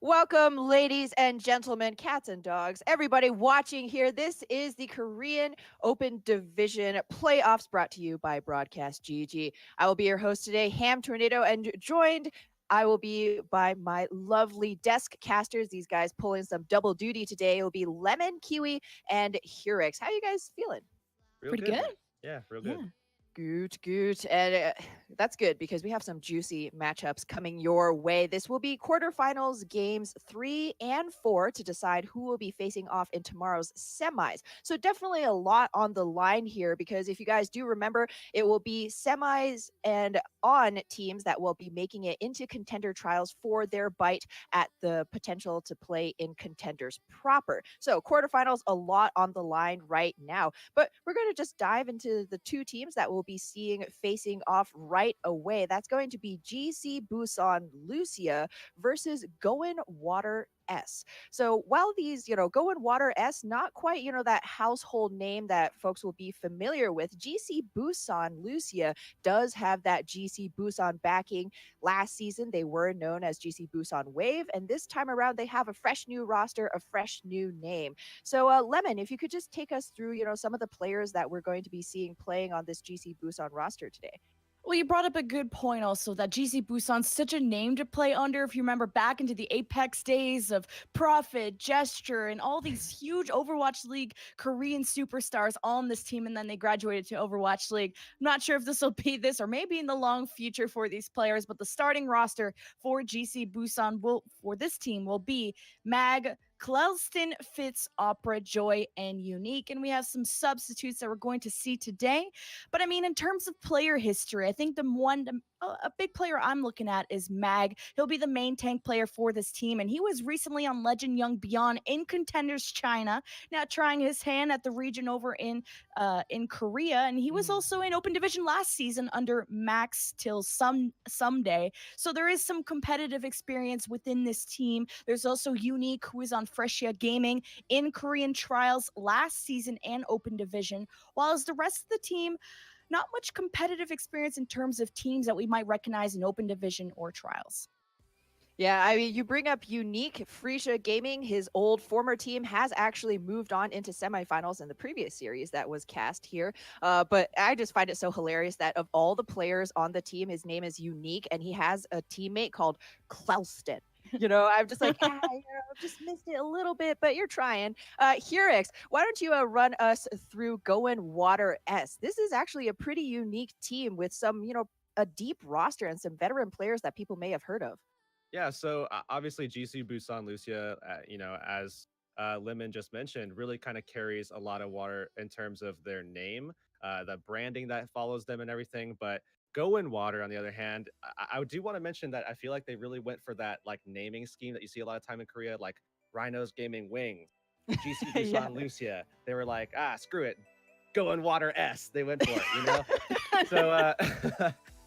Welcome, ladies and gentlemen, cats and dogs, everybody watching here. This is the Korean Open Division playoffs brought to you by Broadcast.gg. I will be your host today, Ham Tornado, and joined I will be by my lovely desk casters. These guys pulling some double duty today. It will be Lemon, Kiwi, and Hurix. How you guys feeling? Real Pretty good, good. man. Yeah, real good. Yeah. Good, good. And that's good because we have some juicy matchups coming your way. This will be quarterfinals games 3 and 4 to decide who will be facing off in tomorrow's semis. So, definitely a lot on the line here because if you guys do remember, it will be semis and on teams that will be making it into contender trials for their bite at the potential to play in contenders proper. So, quarterfinals, a lot on the line right now. But we're going to just dive into the two teams that we'll be seeing facing off right away. That's going to be GC Busan Lucia versus Goin Water S. So while these, Goin Water S, not quite, that household name that folks will be familiar with, GC Busan Lucia does have that GC Busan backing. Last season, they were known as GC Busan Wave, and this time around, they have a fresh new roster, a fresh new name. So, Lemon, if you could just take us through, some of the players that we're going to be seeing playing on this GC Busan roster today. Well, you brought up a good point also that GC Busan's such a name to play under. If you remember back into the Apex days of Profit, Gesture, and all these huge Overwatch League Korean superstars on this team, and then they graduated to Overwatch League. I'm not sure if this will be this or maybe in the long future for these players, but the starting roster for GC Busan for this team will be Mag, Clelston, Fitz, Opera, Joy, and Unique. And we have some substitutes that we're going to see today. But I mean, in terms of player history, I think a big player I'm looking at is Mag. He'll be the main tank player for this team, and he was recently on Legend Young Beyond in Contenders China, now trying his hand at the region over in Korea, and he was Mhm. also in Open Division last season under Max till someday. So there is some competitive experience within this team. There's also Unique, who is on Freshia Gaming in Korean trials last season and Open Division, while as the rest of the team not much competitive experience in terms of teams that we might recognize in Open Division or Trials. Yeah, I mean, you bring up Unique. Frisia Gaming, his old former team, has actually moved on into semifinals in the previous series that was cast here. But I just find it so hilarious that of all the players on the team, his name is Unique, and he has a teammate called Clelston. I'm just like, I've just missed it a little bit, but you're trying. Hurix, why don't you run us through Goin Water S? This is actually a pretty unique team with some, a deep roster and some veteran players that people may have heard of. Yeah, so obviously GC Busan Lucia, as Lemon just mentioned, really kind of carries a lot of water in terms of their name, the branding that follows them and everything. But Go in Water, on the other hand, I do want to mention that I feel like they really went for that like naming scheme that you see a lot of time in Korea, like Rhinos Gaming Wings, GC Yeah. Busan Lucia. They were like, screw it, Go in Water S. They went for it. So,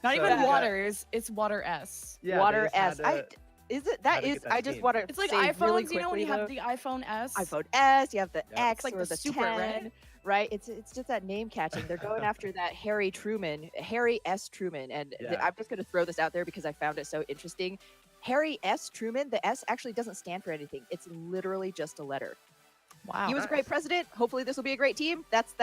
Not so even you got Waters, it's Water S. yeah, they Water just S. Is it that had to is get that I just scheme. want to It's like say really iPhones, you know, when quickly you have though. the iPhone S. iPhone S, you have the Yep. It's X like or the the super, 10, right? right? It's just that name catching. They're going after that Harry Truman, Harry S. Truman, and Yeah. I'm just going to throw this out there because I found it so interesting. Harry S. Truman, the S actually doesn't stand for anything. It's literally just a letter. He Wow. was a great Nice. president. Hopefully, this will be a great team. That's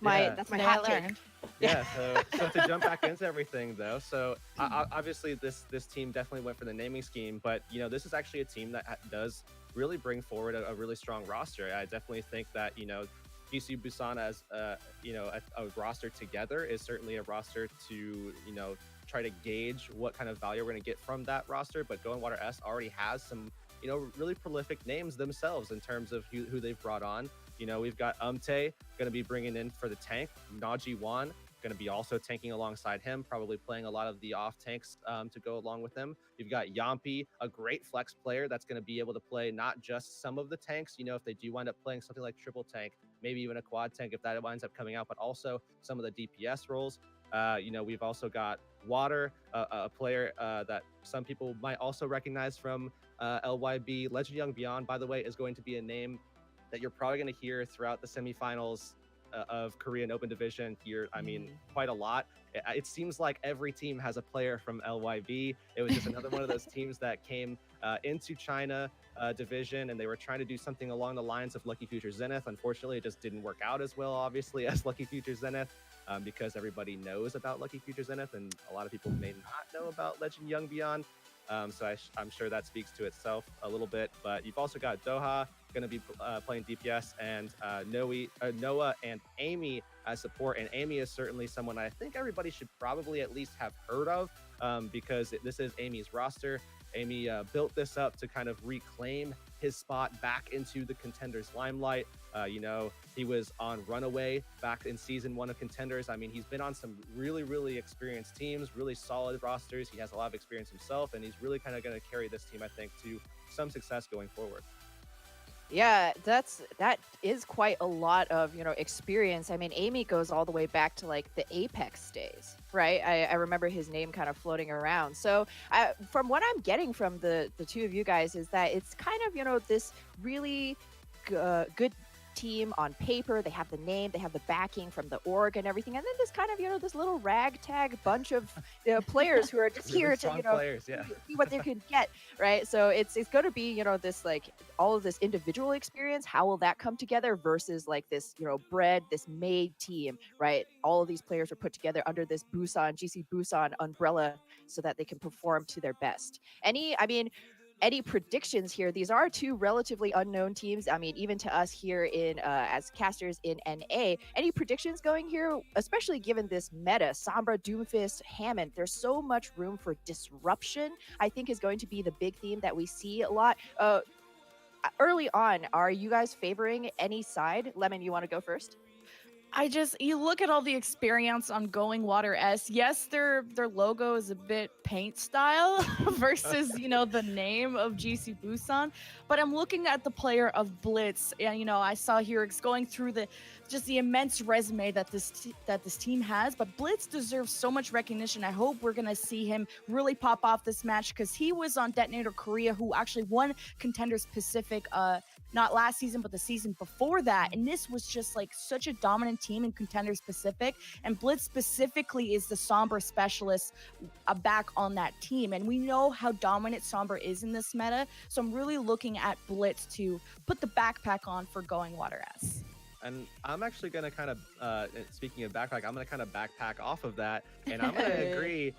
my Yeah. that's my Today I hot take. learned. Yeah. Yeah, so to jump back into everything though, so obviously this team definitely went for the naming scheme, but this is actually a team that does really bring forward a really strong roster. I definitely think that GC Busan as a roster together is certainly a roster to try to gauge what kind of value we're going to get from that roster. But Going Water S already has some really prolific names themselves in terms of who they've brought on. We've got Umte going to be bringing in for the tank. Naji Wan going to be also tanking alongside him, probably playing a lot of the off tanks to go along with him. You've got Yampi, a great flex player that's going to be able to play not just some of the tanks, if they do wind up playing something like triple tank, maybe even a quad tank if that winds up coming out, but also some of the DPS roles. We've also got Water, a player that some people might also recognize from LYB. Legend Young Beyond, by the way, is going to be a name that you're probably going to hear throughout the semifinals of Korean Open Division here. I mean, Mm. quite a lot. It seems like every team has a player from LYV. It was just another one of those teams that came into China division, and they were trying to do something along the lines of Lucky Future Zenith. Unfortunately, it just didn't work out as well, obviously, as Lucky Future Zenith. Because everybody knows about Lucky Future Zenith, and a lot of people may not know about Legend Young Beyond. So I'm sure that speaks to itself a little bit. But you've also got Doha going to be playing DPS, and Noah and Amy as support. And Amy is certainly someone I think everybody should probably at least have heard of, because this is Amy's roster. Amy built this up to kind of reclaim his spot back into the Contenders limelight. He was on Runaway back in season 1 of Contenders. I mean, he's been on some really, really experienced teams, really solid rosters. He has a lot of experience himself, and he's really kind of going to carry this team, I think, to some success going forward. Yeah, that is quite a lot of experience. I mean, Amy goes all the way back to like the Apex days, right? I remember his name kind of floating around. So from what I'm getting from the two of you guys is that it's kind of this really good team on paper. They have the name, they have the backing from the org and everything, and then this kind of this little ragtag bunch of players who are just Really here strong to players, yeah. see what they can get, right? So it's going to be this like all of this individual experience. How will that come together versus like this this made team, right? All of these players are put together under this GC Busan umbrella so that they can perform to their best. Any predictions here? These are two relatively unknown teams. I mean, even to us here in as casters in NA. Any predictions going here, especially given this meta? Sombra, Doomfist, Hammond. There's so much room for disruption, I think, is going to be the big theme that we see a lot. Early on, are you guys favoring any side? Lemon, you want to go first? You look at all the experience on Going Water S. Yes, their logo is a bit paint style versus, the name of GC Busan. But I'm looking at the player of Blitz. And, I saw here it's going through the immense resume that this team has. But Blitz deserves so much recognition. I hope we're gonna see him really pop off this match, because he was on Detonator Korea, who actually won Contenders Pacific not last season, but the season before that. And this was just like such a dominant team in Contenders Pacific. And Blitz specifically is the Sombra specialist back on that team. And we know how dominant Sombra is in this meta. So I'm really looking at Blitz to put the backpack on for Going Water S. And I'm actually going to kind of, speaking of backpack, I'm going to kind of backpack off of that. And I'm going to agree.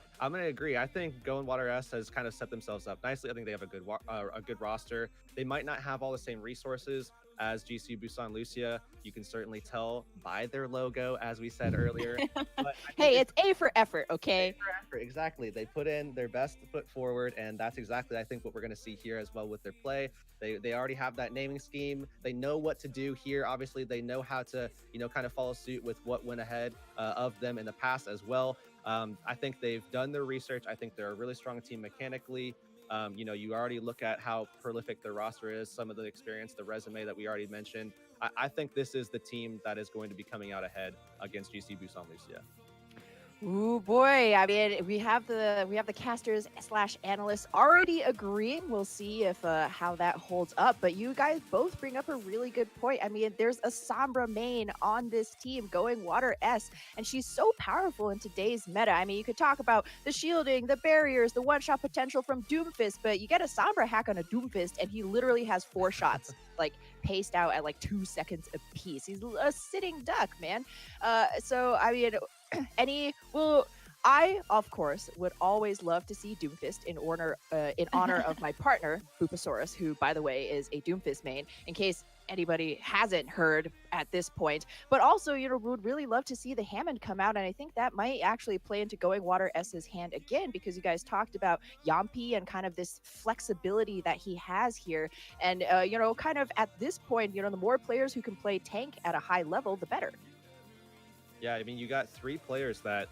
I think Goin Water S has kind of set themselves up nicely. I think they have a good roster. They might not have all the same resources as GC Busan Lucia. You can certainly tell by their logo, as we said earlier. But hey, it's A for effort, okay? A for effort, exactly. They put in their best foot forward, and that's exactly, I think, what we're going to see here as well with their play. They already have that naming scheme. They know what to do here. Obviously, they know how to, kind of follow suit with what went ahead of them in the past as well. I think they've done their research. I think they're a really strong team mechanically. You already look at how prolific their roster is, some of the experience, the resume that we already mentioned. I think this is the team that is going to be coming out ahead against GC Busan Lucia. Ooh boy! I mean, we have the casters / analysts already agreeing. We'll see if how that holds up. But you guys both bring up a really good point. I mean, there's a Sombra main on this team, Going Water S, and she's so powerful in today's meta. I mean, you could talk about the shielding, the barriers, the one-shot potential from Doomfist, but you get a Sombra hack on a Doomfist, and he literally has 4 shots, like paced out at like 2 seconds apiece. He's a sitting duck, man. So I mean. I, of course, would always love to see Doomfist in honor of my partner, Boopasaurus, who, by the way, is a Doomfist main, in case anybody hasn't heard at this point. But also, would really love to see the Hammond come out, and I think that might actually play into Going Water S's hand again, because you guys talked about Yampi and kind of this flexibility that he has here. And, kind of at this point, the more players who can play tank at a high level, the better. Yeah, I mean, you got 3 players that,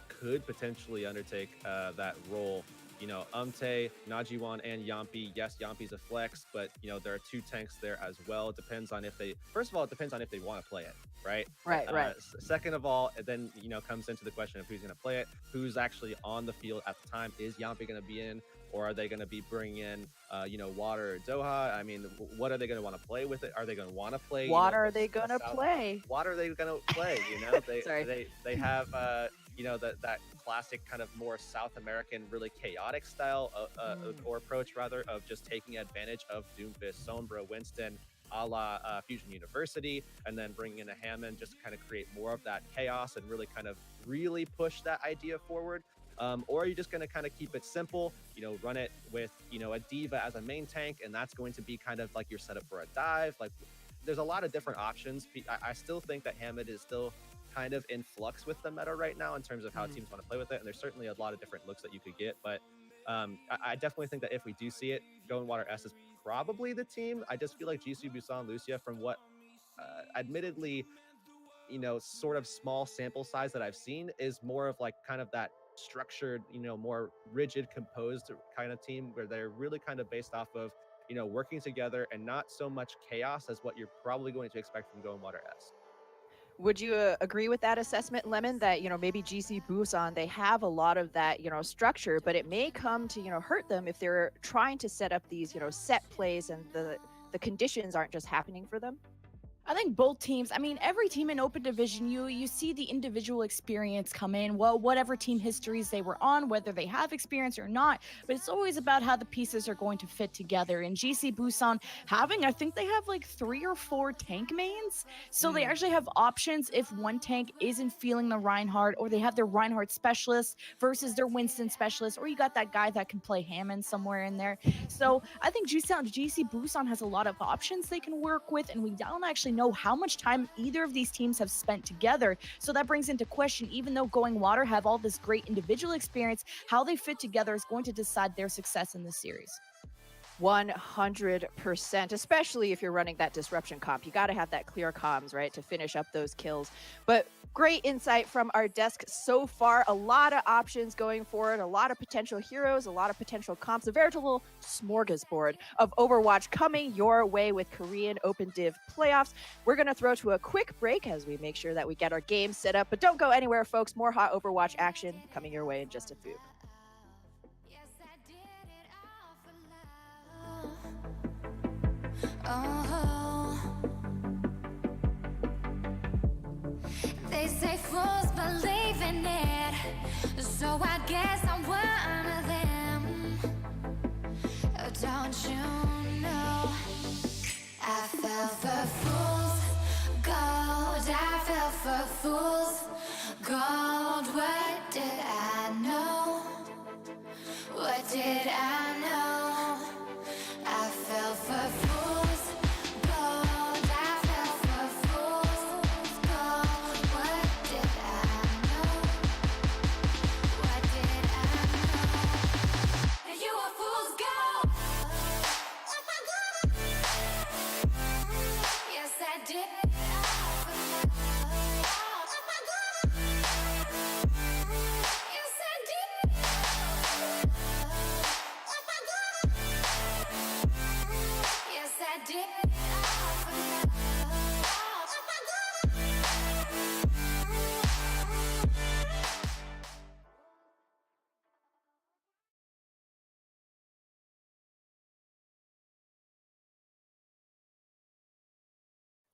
could potentially undertake that role Najiwan, and Yampi. Yes, Yampi's a flex, but there are 2 tanks there as well. It depends on if they want to play it, right? Right. Second of all, it then comes into the question of who's going to play it, who's actually on the field at the time. Is Yampi going to be in, or are they going to be bringing in Water or Doha? I mean, what are they going to want to play with it? Are they going to want to play? What are they going to play? What are they going to play? They have that classic kind of more South American, really chaotic style or approach rather, of just taking advantage of Doomfist, Sombra, Winston, a la Fusion University, and then bringing in a Hammond just to kind of create more of that chaos and really push that idea forward. Or are you just going to kind of keep it simple, run it with, a Diva as a main tank, and that's going to be kind of like your setup for a dive. Like, there's a lot of different options. I still think that Hammond is still kind of in flux with the meta right now in terms of how teams want to play with it, and there's certainly a lot of different looks that you could get, but I definitely think that if we do see it, Goin Water S is probably the team. I just feel like GC, Busan, Lucia, from what admittedly sort of small sample size that I've seen, is more of like kind of that structured, more rigid, composed kind of team where they're really kind of based off of working together and not so much chaos as what you're probably going to expect from Goin Water S. Would you agree with that assessment, Lemon, that maybe GC Busan, they have a lot of that structure, but it may come to hurt them if they're trying to set up these set plays and the conditions aren't just happening for them? I think both teams, every team in open division, you see the individual experience come in, whatever team histories they were on, whether they have experience or not, but it's always about how the pieces are going to fit together. And GC Busan I think they have like 3 or 4 tank mains, so they actually have options if one tank isn't feeling the Reinhardt, or they have their Reinhardt specialist versus their Winston specialist, or you got that guy that can play Hammond somewhere in there. So I think GC Busan has a lot of options they can work with, and we don't actually know how much time either of these teams have spent together. So that brings into question, even though Goin Water have all this great individual experience, how they fit together is going to decide their success in this series. 100%, especially if you're running that disruption comp. You got to have that clear comms, right, to finish up those kills. But great insight from our desk so far. A lot of options going forward, a lot of potential heroes, a lot of potential comps, a veritable smorgasbord of Overwatch coming your way with Korean Open Div playoffs. We're going to throw to a quick break as we make sure that we get our game set up. But don't go anywhere, folks. More hot Overwatch action coming your way in just a few. Oh, they say fools believe in it, so I guess I'm one of them. Oh, don't you know I fell for fools gold, I fell for fools gold. What did I know? What did I know? I fell for fools.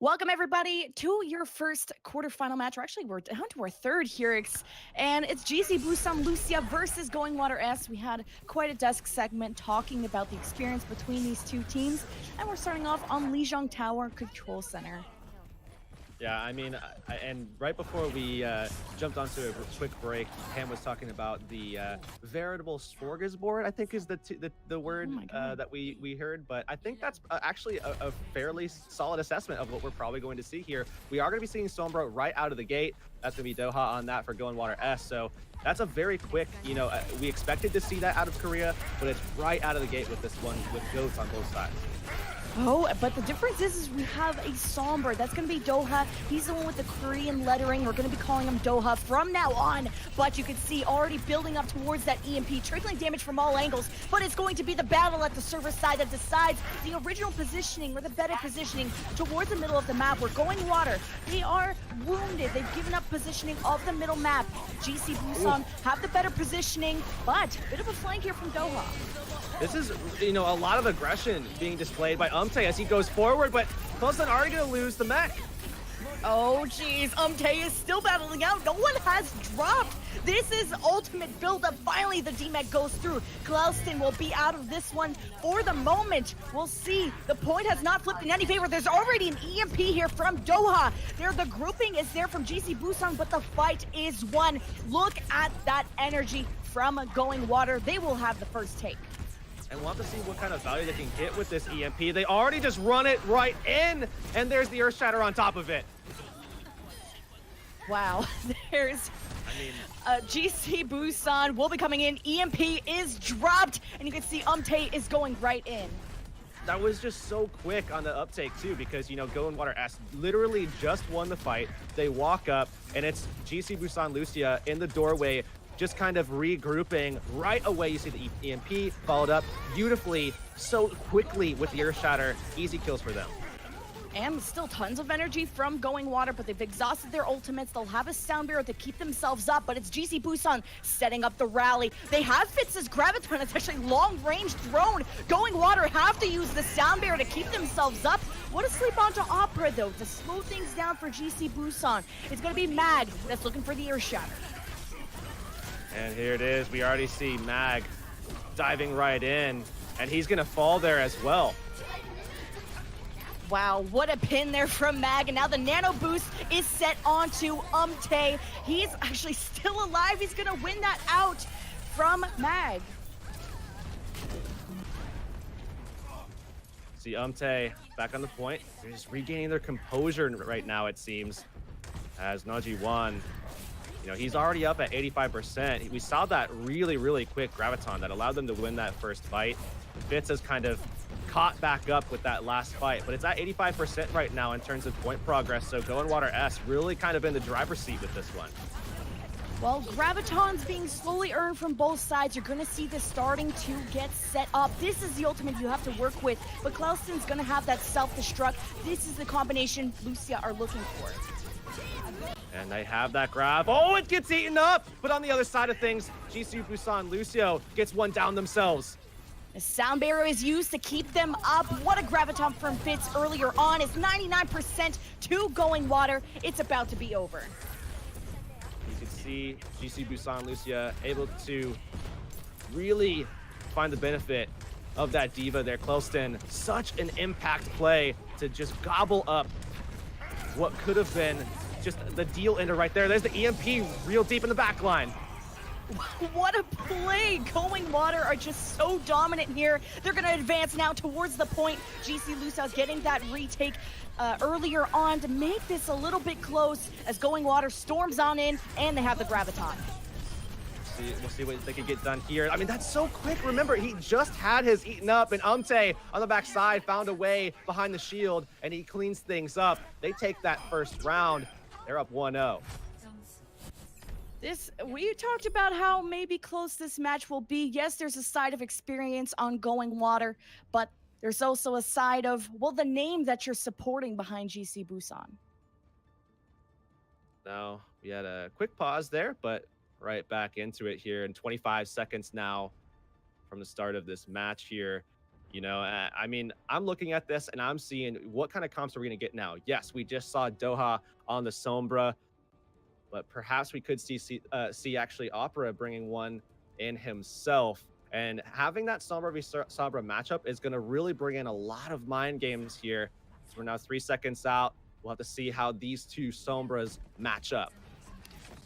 Welcome everybody to your first quarterfinal match. Or actually, we're down to our third here, and it's GC Busan Lucia versus Goin Water S. We had quite a desk segment talking about the experience between these two teams, and we're starting off on Lijiang Tower Control Center. Yeah, and right before we jumped onto a quick break, Pam was talking about the veritable smorgasbord, I think is the word that we heard. But I think that's actually a fairly solid assessment of what we're probably going to see here. We are going to be seeing Sombra right out of the gate. That's going to be Doha on that for Goin Water S. So that's a very quick, we expected to see that out of Korea, but it's right out of the gate with this one, with goats on both sides. Oh, but the difference is we have a Sombra. That's going to be Doha. He's the one with the Korean lettering. We're going to be calling him Doha from now on. But you can see already building up towards that EMP, trickling damage from all angles. But it's going to be the battle at the server side that decides the original positioning or the better positioning towards the middle of the map. We're going water. They are wounded. They've given up positioning of the middle map. GC Busan have the better positioning, but a bit of a flank here from Doha. This is, a lot of aggression being displayed by Umte as he goes forward, but Closen already going to lose the mech. Oh, geez. Umte is still battling out. No one has dropped. This is ultimate buildup. Finally, the D-Mech goes through. Klauston will be out of this one for the moment. We'll see. The point has not flipped in any favor. There's already an EMP here from Doha. The grouping is there from GC Busan, but the fight is won. Look at that energy from Going Water. They will have the first take. And we'll have to see what kind of value they can get with this EMP. They already just run it right in, and there's the Earth Shatter on top of it. Wow, there's GC Busan will be coming in. EMP is dropped, and you can see Umte is going right in. That was just so quick on the uptake too, because Goin Water S literally just won the fight. They walk up, and it's GC Busan Lucia in the doorway, just kind of regrouping. Right away, you see the EMP followed up beautifully, so quickly with the Earth Shatter. Easy kills for them. And still tons of energy from Going Water, but they've exhausted their ultimates. They'll have a sound barrier to keep themselves up, but it's GC Busan setting up the rally. They have Fitz's Graviton. It's actually long-range thrown. Going Water have to use the sound barrier to keep themselves up. What a sleep onto Opera, though, to slow things down for GC Busan. It's going to be Mag that's looking for the Earth Shatter. And here it is. We already see Mag diving right in, and he's going to fall there as well. Wow, what a pin there from Mag, and now the nano boost is set onto Umte. He's actually still alive. He's gonna win that out from Mag. See Umte back on the point. They're just regaining their composure right now, it seems, as Naji Wan, he's already up at 85%. We saw that really, really quick Graviton that allowed them to win that first fight. Fitz has kind of caught back up with that last fight, but it's at 85% right now in terms of point progress, so Going Water S really kind of in the driver's seat with this one. Well, Graviton's being slowly earned from both sides. You're going to see this starting to get set up. This is the ultimate you have to work with, but Klauston's going to have that self-destruct. This is the combination Lucia are looking for. And they have that grab. Oh, it gets eaten up! But on the other side of things, GC Busan Lucio gets one down themselves. The sound barrier is used to keep them up. What a Graviton from Fitz earlier on. It's 99% to Going Water. It's about to be over. You can see GC Busan Lucia able to really find the benefit of that diva there. Closton, such an impact play to just gobble up what could have been just the deal ender right there. There's the EMP real deep in the back line. What a play! Going Water are just so dominant here. They're going to advance now towards the point. GC Lucia getting that retake earlier on to make this a little bit close as Going Water storms on in, and they have the Graviton. We'll see what they can get done here. I mean, that's so quick. Remember, he just had his eaten up, and Umte on the backside found a way behind the shield, and he cleans things up. They take that first round. They're up 1-0. We talked about how maybe close this match will be. Yes, there's a side of experience on Going Water, but there's also a side of, well, the name that you're supporting behind GC Busan. Now, we had a quick pause there, but right back into it here in 25 seconds now from the start of this match here. I mean, I'm looking at this and I'm seeing what kind of comps are we going to get now. Yes, we just saw Doha on the Sombra, but perhaps we could see actually Opera bringing one in himself. And having that Sombra v Sombra matchup is going to really bring in a lot of mind games here. So we're now 3 seconds out. We'll have to see how these two Sombras match up.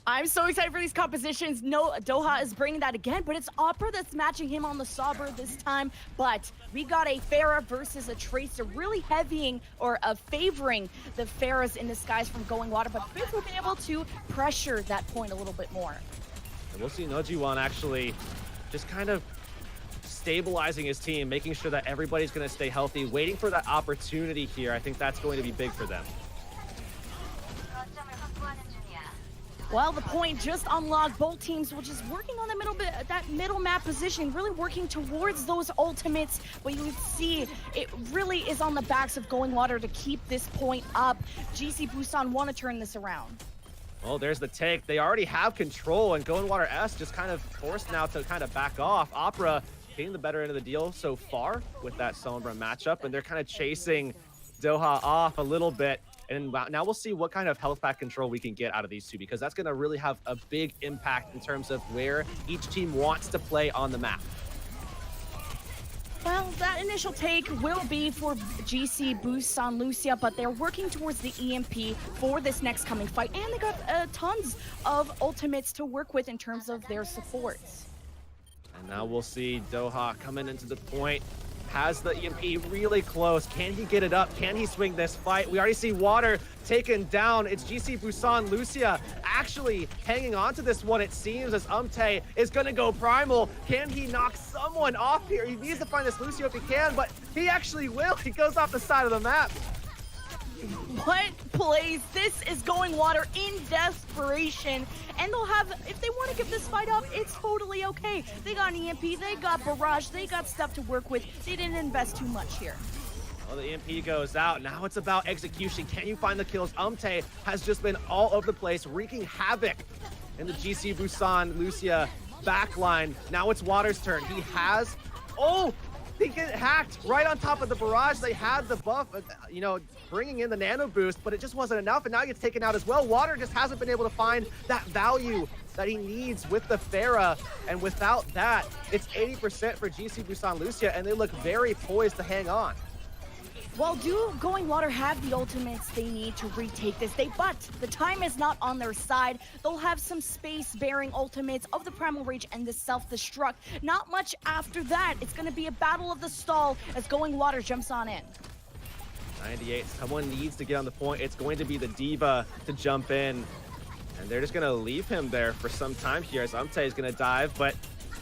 I'm so excited for these compositions. No, Doha is bringing that again, but it's Opera that's matching him on the Sombra this time. But we got a Pharah versus a Tracer, really heavying or favoring the Pharahs in disguise from Going Water, but Fizz will be able to pressure that point a little bit more. And we'll see Nojiwan actually just kind of stabilizing his team, making sure that everybody's going to stay healthy, waiting for that opportunity here. I think that's going to be big for them. Well, the point just unlocked. Both teams were just working on that middle map position, really working towards those ultimates. But you see, it really is on the backs of Going Water to keep this point up. GC Busan want to turn this around. Well, there's the take. They already have control, and Goin Water S just kind of forced now to kind of back off. Opera getting the better end of the deal so far with that Sombra matchup, and they're kind of chasing Doha off a little bit. And now we'll see what kind of health pack control we can get out of these two, because that's going to really have a big impact in terms of where each team wants to play on the map. Well, that initial take will be for GC Busan Lucia, but they're working towards the EMP for this next coming fight, and they got tons of ultimates to work with in terms of their supports. And now we'll see Doha coming into the point. Has the EMP really close. Can he get it up? Can he swing this fight? We already see Water taken down. It's GC Busan Lucia actually hanging on to this one, it seems, as Umte is going to go primal. Can he knock someone off here? He needs to find this Lucio if he can, but he actually will. He goes off the side of the map. What plays? This is Going Water in desperation, and they'll have, if they want to give this fight up, it's totally okay. They got an EMP, they got barrage, they got stuff to work with. They didn't invest too much here. Well, the EMP goes out. Now it's about execution. Can you find the kills? Umte has just been all over the place, wreaking havoc in the GC Busan Lucia backline. Now it's Water's turn. He has, they get hacked right on top of the barrage. They had the buff, bringing in the nano boost, but it just wasn't enough, and now he gets taken out as well. Water just hasn't been able to find that value that he needs with the Pharah, and without that, it's 80% for GC Busan Lucia, and they look very poised to hang on. Well, do Going Water have the ultimates they need to retake this? But the time is not on their side. They'll have some space-bearing ultimates of the Primal Rage and the Self-Destruct. Not much after that. It's going to be a battle of the stall as Going Water jumps on in. 98, someone needs to get on the point. It's going to be the Diva to jump in, and they're just going to leave him there for some time here as Umte is going to dive, but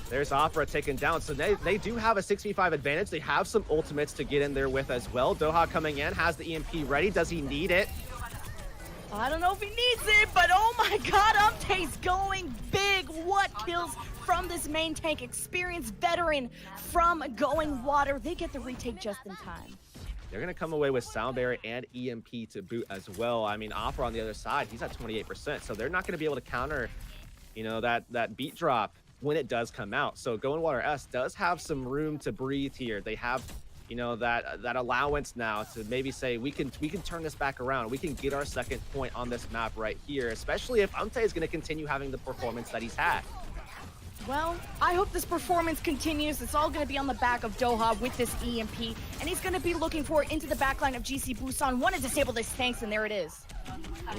there's Opera taken down. So they do have a 6v5 advantage. They have some ultimates to get in there with as well. Doha coming in, has the EMP ready. Does he need it? I don't know if he needs it, but oh my god, Umte's going big. What kills from this main tank? Experienced veteran from Going Water. They get the retake just in time. They're going to come away with Sound Barrier and EMP to boot as well. I mean, Opera on the other side, he's at 28%, so they're not going to be able to counter, that beat drop when it does come out. So Going Water S does have some room to breathe here. They have, that allowance now to maybe say we can turn this back around. We can get our second point on this map right here, especially if Umte is going to continue having the performance that he's had. Well, I hope this performance continues. It's all going to be on the back of Doha with this EMP, and he's going to be looking for it into the backline of GC Busan. Want to disable this tanks, and there it is.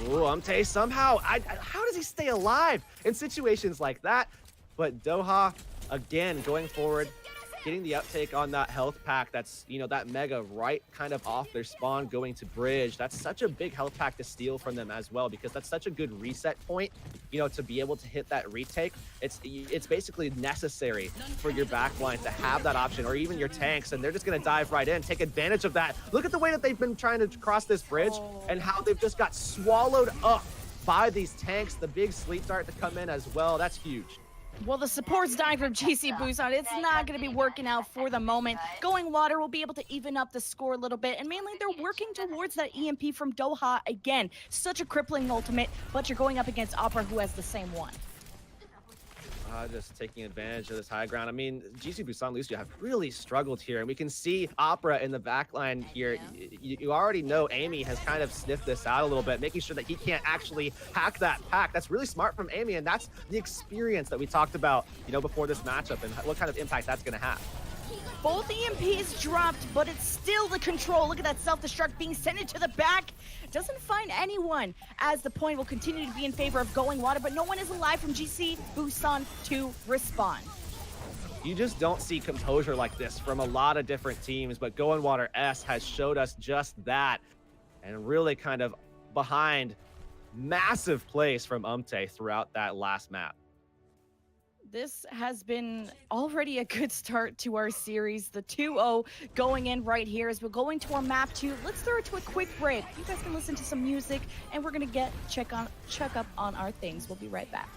Ooh, Umte somehow, how does he stay alive in situations like that? But Doha, again, going forward, getting the uptake on that health pack. That's, that mega right kind of off their spawn going to bridge. That's such a big health pack to steal from them as well, because that's such a good reset point, to be able to hit that retake. It's basically necessary for your backline to have that option, or even your tanks, and they're just going to dive right in, take advantage of that. Look at the way that they've been trying to cross this bridge and how they've just got swallowed up by these tanks. The big sleep dart to come in as well. That's huge. Well, the support's dying from GC Busan. It's not going to be working out for the moment. Going Water will be able to even up the score a little bit, and mainly they're working towards that EMP from Doha again. Such a crippling ultimate, but you're going up against Opera, who has the same one. Just taking advantage of this high ground. I mean, GC Busan Lucia have really struggled here, and we can see Opera in the backline here. You already know Amy has kind of sniffed this out a little bit, making sure that he can't actually hack that pack. That's really smart from Amy, and that's the experience that we talked about, before this matchup, and what kind of impact that's going to have. Both EMPs dropped, but it's still the control. Look at that self-destruct being sent into the back. Doesn't find anyone, as the point will continue to be in favor of Going Water, but no one is alive from GC Busan to respond. You just don't see composure like this from a lot of different teams, but Going Water S has showed us just that, and really kind of behind massive plays from Umte throughout that last map. This has been already a good start to our series. The 2-0 going in right here as we're going to our map 2. Let's throw it to a quick break. You guys can listen to some music and we're going to check up on our things. We'll be right back.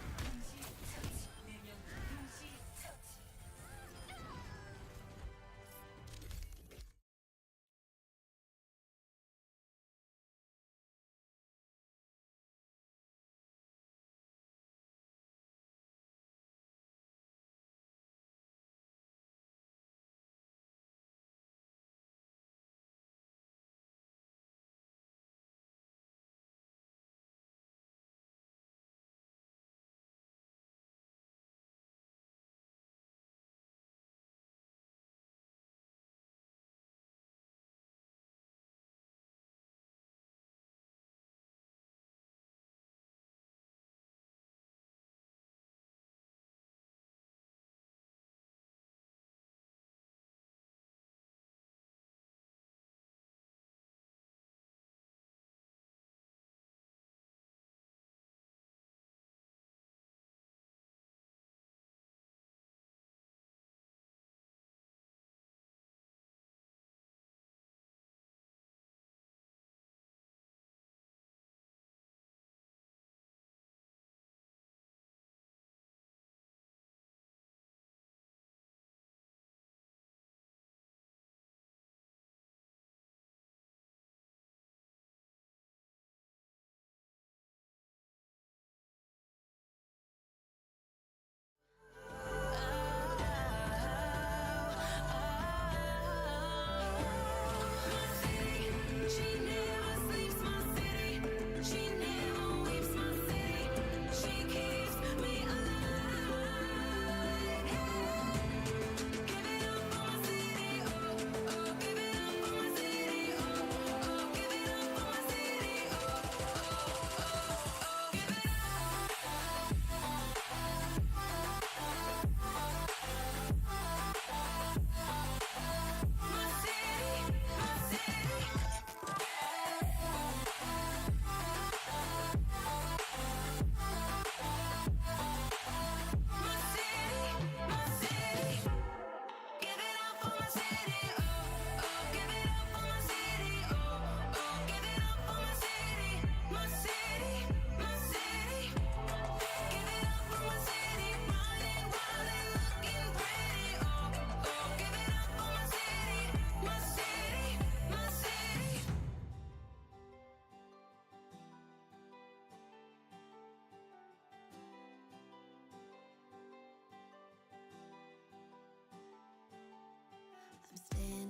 I'm standing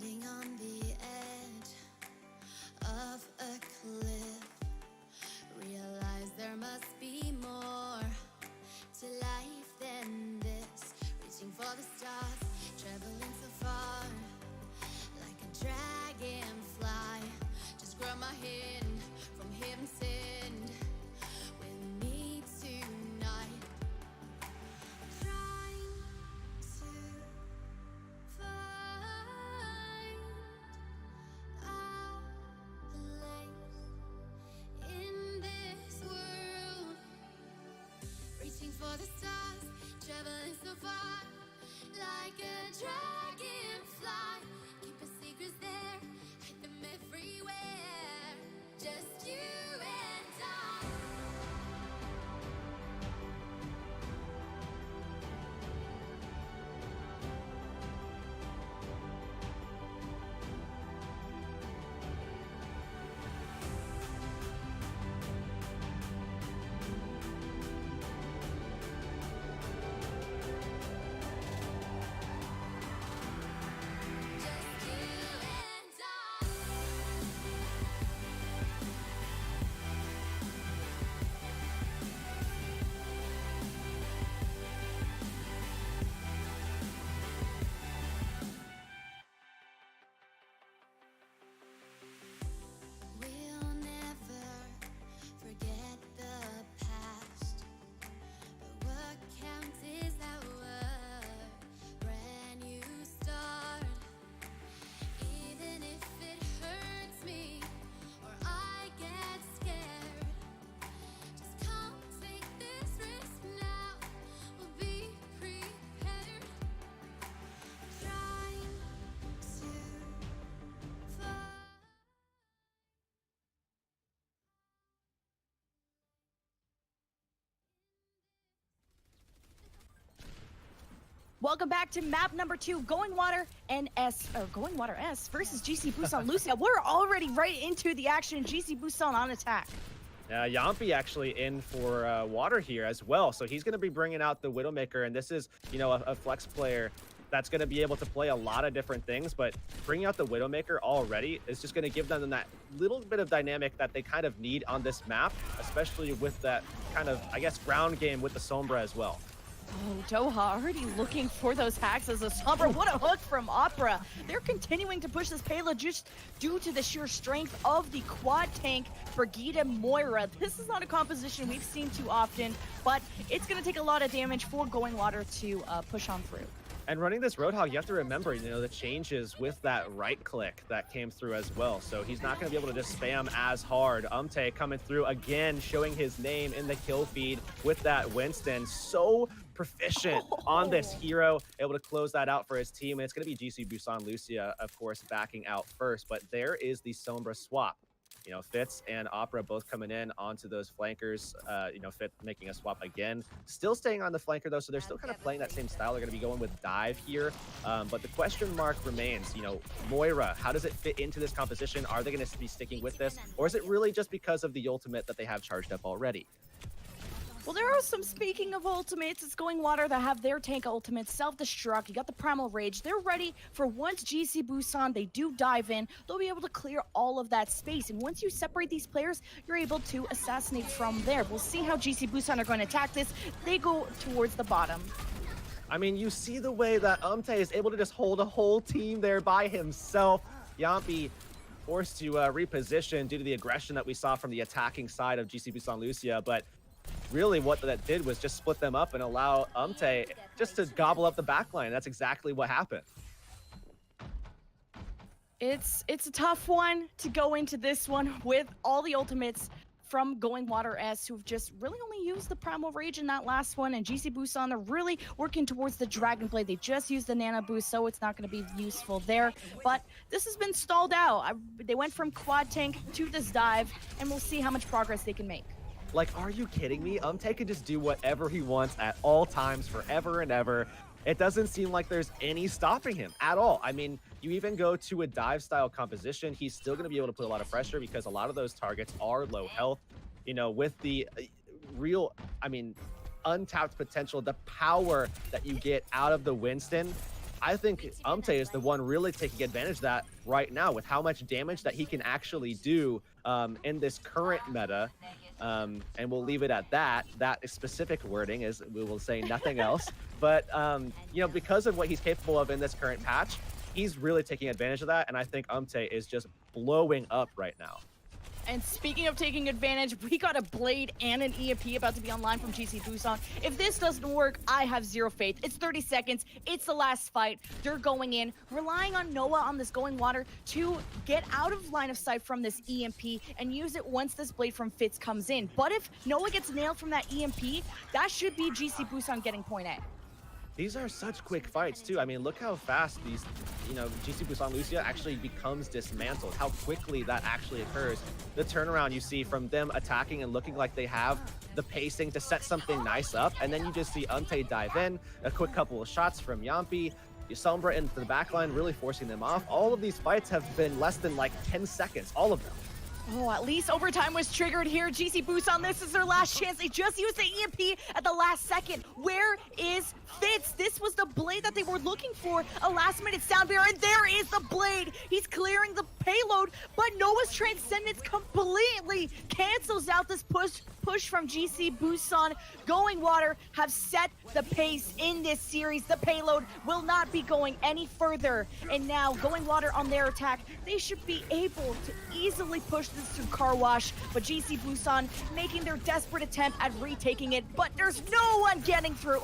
Welcome back to map number 2, Going Water S versus GC Busan Lucia. We're already right into the action. GC Busan on attack. Yampi actually in for water here as well. So he's going to be bringing out the Widowmaker, and this is, a flex player that's going to be able to play a lot of different things, but bringing out the Widowmaker already is just going to give them that little bit of dynamic that they kind of need on this map, especially with that kind of, I guess, ground game with the Sombra as well. Oh, Doha already looking for those hacks as a Sombra. What a hook from Opera. They're continuing to push this payload just due to the sheer strength of the quad tank Brigida Moira. This is not a composition we've seen too often, but it's going to take a lot of damage for Going Water to push on through. And running this Roadhog, you have to remember, the changes with that right click that came through as well. So he's not going to be able to just spam as hard. Coming through again, showing his name in the kill feed with that Winston. So proficient on this hero, able to close that out for his team. And it's going to be GC Busan Lucia, of course, backing out first. But there is the Sombra swap. Fitz and Opera both coming in onto those flankers. Fit making a swap again. Still staying on the flanker, though, so they're still kind of playing that same style. They're going to be going with dive here. But the question mark remains, Moira, how does it fit into this composition? Are they going to be sticking with this? Or is it really just because of the ultimate that they have charged up already? Well, there are some, speaking of ultimates, it's Going Water that have their tank ultimates, self-destruct, you got the Primal Rage. They're ready for once GC Busan, they do dive in, they'll be able to clear all of that space. And once you separate these players, you're able to assassinate from there. We'll see how GC Busan are going to attack this. They go towards the bottom. I mean, you see the way that is able to just hold a whole team there by himself. Yampi forced to reposition due to the aggression that we saw from the attacking side of GC Busan Lucia, but really what that did was just split them up and allow just to gobble up the backline. That's exactly what happened. It's a tough one to go into this one with all the ultimates from Going Water S, who've just really only used the Primal Rage in that last one, and GC Busan, they're really working towards the Dragon Blade. They just used the Nano Boost, so it's not going to be useful there. But this has been stalled out. They went from quad tank to this dive, and we'll see how much progress they can make. Like, are you kidding me? Can just do whatever he wants at all times, forever and ever. It doesn't seem like there's any stopping him at all. I mean, you even go to a dive style composition, he's still going to be able to put a lot of pressure because a lot of those targets are low health. With the real, untapped potential, the power that you get out of the Winston, I think is the one really taking advantage of that right now with how much damage that he can actually do in this current meta. And we'll leave it at that. That specific wording is, we will say nothing else. But, because of what he's capable of in this current patch, he's really taking advantage of that. And I think is just blowing up right now. And speaking of taking advantage, we got a Blade and an EMP about to be online from GC Busan. If this doesn't work, I have zero faith. It's 30 seconds. It's the last fight. They're going in, relying on Noah on this Going Water to get out of line of sight from this EMP and use it once this Blade from Fitz comes in. But if Noah gets nailed from that EMP, that should be GC Busan getting point A. These are such quick fights, too. I mean, look how fast these, GC Busan Lucia actually becomes dismantled, how quickly that actually occurs. The turnaround you see from them attacking and looking like they have the pacing to set something nice up, and then you just see dive in, a quick couple of shots from Yampi, Sombra into the backline, really forcing them off. All of these fights have been less than 10 seconds, all of them. Oh, at least overtime was triggered here. GC Busan, this is their last chance. They just used the EMP at the last second. Where is Fitz? This was the Blade that they were looking for. A last-minute sound barrier, and there is the Blade. He's clearing the payload, but Noah's Transcendence completely cancels out this push from GC Busan. Going Water have set the pace in this series. The payload will not be going any further. And now, Going Water on their attack, they should be able to easily push this to car wash, but GC Busan making their desperate attempt at retaking it, but there's no one getting through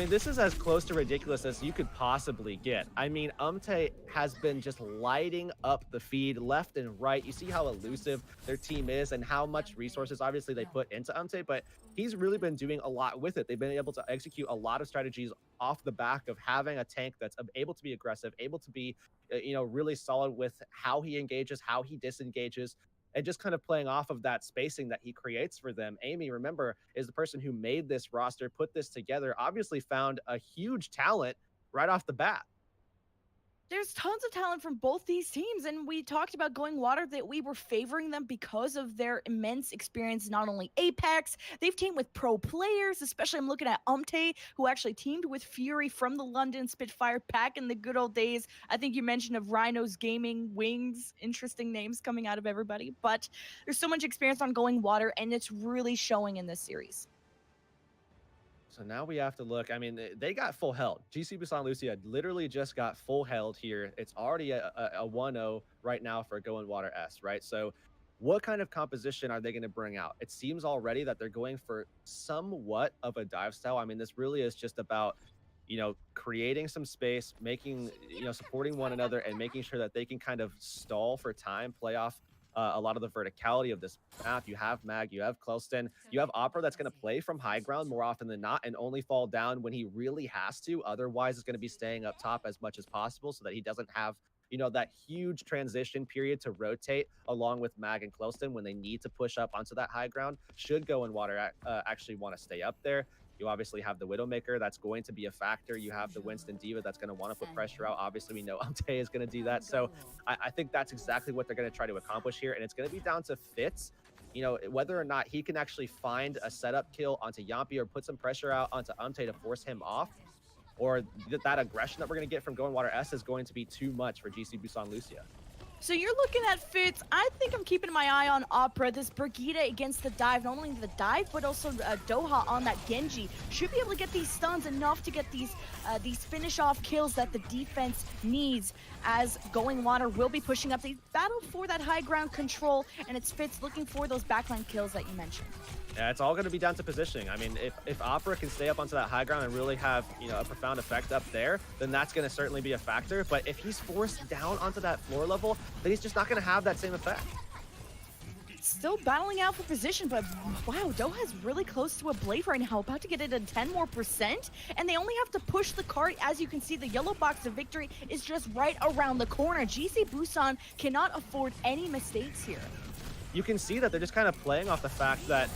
This is as close to ridiculous as you could possibly get. Has been just lighting up the feed left and right. You see how elusive their team is and how much resources obviously they put into but he's really been doing a lot with it. They've been able to execute a lot of strategies off the back of having a tank that's able to be aggressive, able to be, really solid with how he engages, how he disengages. and just kind of playing off of that spacing that he creates for them. Amy, remember, is the person who made this roster, put this together, obviously found a huge talent right off the bat. There's tons of talent from both these teams, and we talked about Going Water that we were favoring them because of their immense experience, not only Apex, they've teamed with pro players, especially I'm looking at Umte, who actually teamed with Fury from the London Spitfire back in the good old days. I think you mentioned of Rhinos Gaming, Wings, interesting names coming out of everybody, but there's so much experience on Going Water, and it's really showing in this series. So now we have to look. I mean, they got full held. GC Busan Lucia literally just got full held here. It's already a 1-0 right now for Goin Water S, right? So what kind of composition are they going to bring out? It seems already that they're going for somewhat of a dive style. I mean, this really is just about, creating some space, making, supporting one another and making sure that they can kind of stall for time, play off a lot of the verticality of this map. You have Mag, you have Clelston, you have Opera that's going to play from high ground more often than not and only fall down when he really has to. Otherwise, it's going to be staying up top as much as possible so that he doesn't have, that huge transition period to rotate along with Mag and Clelston when they need to push up onto that high ground. Should Goin Water actually want to stay up there. You obviously have the Widowmaker. That's going to be a factor. You have the Winston Diva that's going to want to put pressure out. Obviously, we know Umte is going to do that. So I think that's exactly what they're going to try to accomplish here. And it's going to be down to Fitz, whether or not he can actually find a setup kill onto Yampi or put some pressure out onto Umte to force him off. Or that aggression that we're going to get from Goin Water S is going to be too much for GC Busan Lucia. So you're looking at Fitz. I think I'm keeping my eye on Opera. This Brigitte against the dive, not only the dive, but also Doha on that Genji. Should be able to get these stuns enough to get these finish-off kills that the defense needs, as Goin Water will be pushing up. They battle for that high ground control, and it's Fitz looking for those backline kills that you mentioned. Yeah, it's all going to be down to positioning. I mean, if Opera can stay up onto that high ground and really have, a profound effect up there, then that's going to certainly be a factor. But if he's forced down onto that floor level, then he's just not going to have that same effect. Still battling out for position, but wow, Doha's really close to a blade right now, about to get it at 10% more, and they only have to push the cart. As you can see, the yellow box of victory is just right around the corner. GC Busan cannot afford any mistakes here. You can see that they're just kind of playing off the fact that